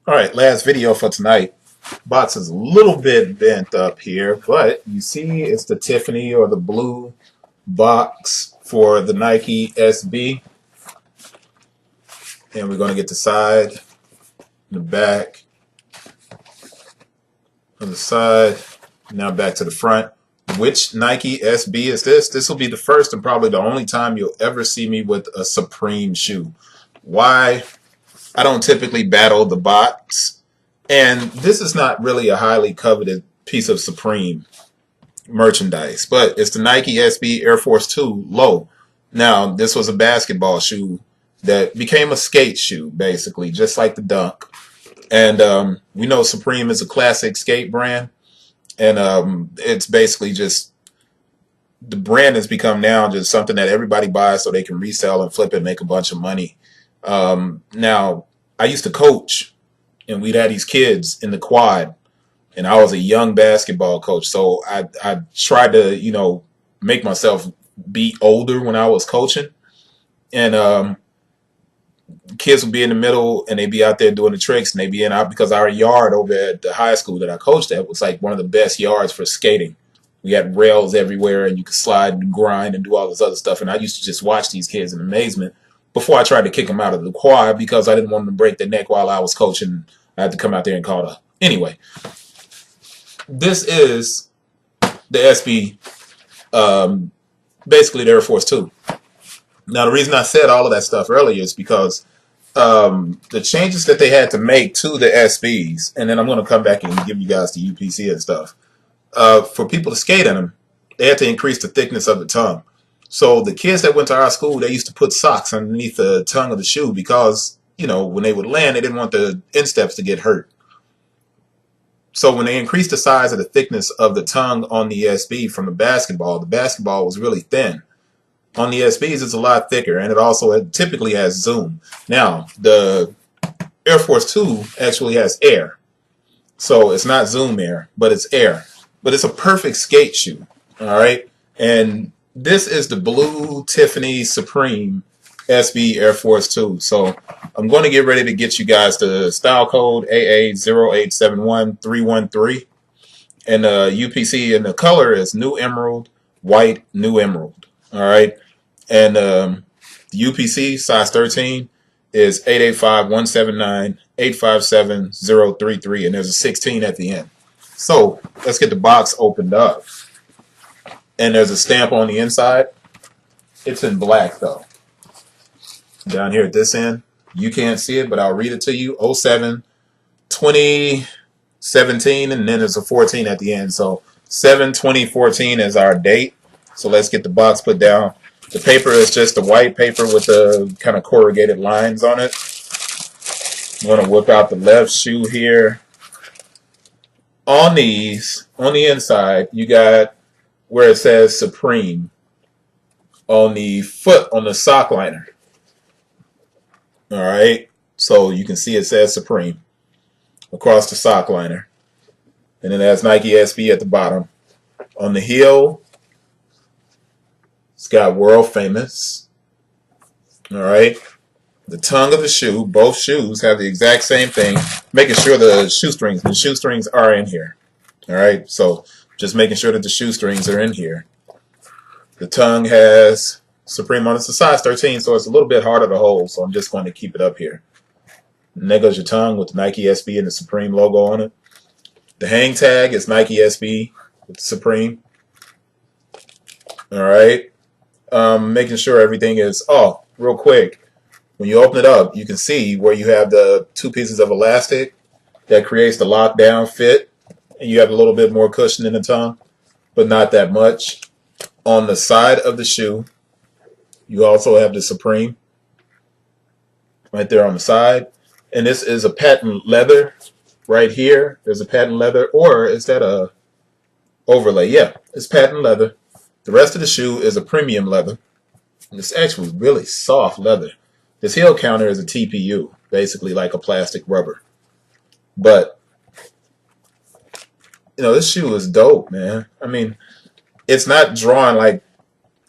All right, last video for tonight. Box is a little bit bent up here, but you see it's the Tiffany or the blue box for the Nike SB. And we're going to get the side, the back, on the side, now back to the front. Which Nike SB is this? This will be the first and probably the only time you'll ever see me with a Supreme shoe. Why? I don't typically battle the box. And this is not really a highly coveted piece of Supreme merchandise, but it's the Nike SB Air Force 2 low. Now, this was a basketball shoe that became a skate shoe, basically, just like the Dunk. And we know Supreme is a classic skate brand. And it's basically just the brand has become now just something that everybody buys so they can resell and flip it and make a bunch of money. Now, I used to coach, and we'd have these kids in the quad, and I was a young basketball coach, so I tried to make myself be older when I was coaching, and kids would be in the middle and they'd be out there doing the tricks, and they'd be in out because our yard over at the high school that I coached at was like one of the best yards for skating. We had rails everywhere, and you could slide and grind and do all this other stuff. And I used to just watch these kids in amazement before I tried to kick them out of the quad because I didn't want them to break their neck while I was coaching. I had to come out there and call it. Anyway, this is the SB, basically the Air Force 2. Now, the reason I said all of that stuff earlier is because the changes that they had to make to the SBs, and then I'm going to come back and give you guys the UPC and stuff, for people to skate in them, they had to increase the thickness of the tongue. So the kids that went to our school, they used to put socks underneath the tongue of the shoe because, when they would land, they didn't want the insteps to get hurt. So when they increased the size of the thickness of the tongue on the SB from the basketball was really thin. On the SBs, it's a lot thicker, and it also typically has zoom. Now, the Air Force 2 actually has air. So it's not zoom air, but it's air. But it's a perfect skate shoe, all right? And this is the blue Tiffany Supreme SB Air Force 2. So I'm going to get ready to get you guys the style code AA0871313. And UPC, and the color is New Emerald, White, New Emerald. All right. And the UPC, size 13, is 885-179-857-033. And there's a 16 at the end. So let's get the box opened up. And there's a stamp on the inside. It's in black, though. Down here at this end, you can't see it, but I'll read it to you. 07-2017, and then there's a 14 at the end. So 7/20/14 is our date. So let's get the box put down. The paper is just a white paper with the kind of corrugated lines on it. I'm going to whip out the left shoe here. On these, on the inside, you got where it says Supreme on the foot, on the sock liner. All right, so you can see it says Supreme across the sock liner. And then it has Nike SB at the bottom. On the heel, it's got World Famous. All right. The tongue of the shoe, both shoes have the exact same thing, making sure the shoestrings are in here. All right. So just making sure that the shoestrings are in here. The tongue has Supreme on it. It's a size 13, so it's a little bit harder to hold. So I'm just going to keep it up here. And there goes your tongue with the Nike SB and the Supreme logo on it. The hang tag is Nike SB with the Supreme. All right. Making sure everything is, real quick. When you open it up, you can see where you have the two pieces of elastic that creates the lockdown fit. And you have a little bit more cushion in the tongue, but not that much. On the side of the shoe, you also have the Supreme right there on the side. And this is a patent leather right here. There's a patent leather, or is that a overlay? Yeah, it's patent leather. The rest of the shoe is a premium leather. And it's actually really soft leather. This heel counter is a TPU, basically like a plastic rubber. But, this shoe is dope, man. I mean, it's not drawn like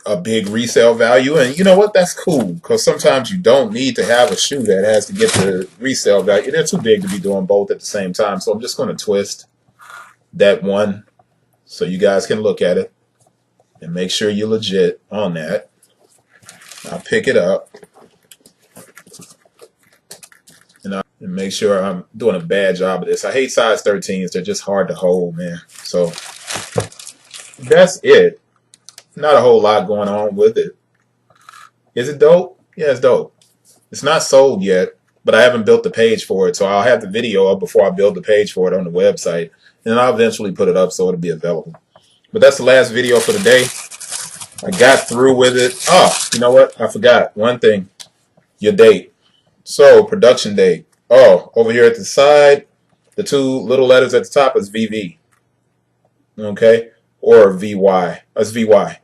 a big resale value. And you know what? That's cool, because sometimes you don't need to have a shoe that has to get the resale value. They're too big to be doing both at the same time. So I'm just going to twist that one so you guys can look at it and make sure you're legit on that. I'll pick it up and make sure I'm doing a bad job of this. I hate size 13s. They're just hard to hold, man. So that's it. Not a whole lot going on with it. Is it dope? Yeah, it's dope. It's not sold yet, but I haven't built the page for it. So I'll have the video up before I build the page for it on the website. And then I'll eventually put it up so it'll be available. But that's the last video for the day. I got through with it. Oh, you know what? I forgot one thing. Your date. So, production date. Oh, over here at the side, the two little letters at the top is VV. Okay? Or VY. That's VY.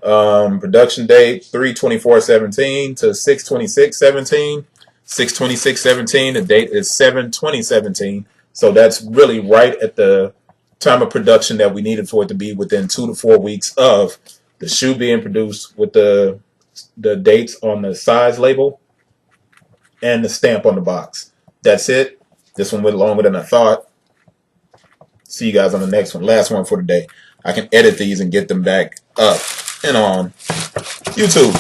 Production date 3/24/17 to 6/26/17. 6/26/17. The date is 7/20/17. So that's really right at the time of production that we needed for it to be within 2 to 4 weeks of the shoe being produced, with the dates on the size label and the stamp on the box. That's it. This one went longer than I thought. See you guys on the next one. Last one for the day. I can edit these and get them back up and on YouTube.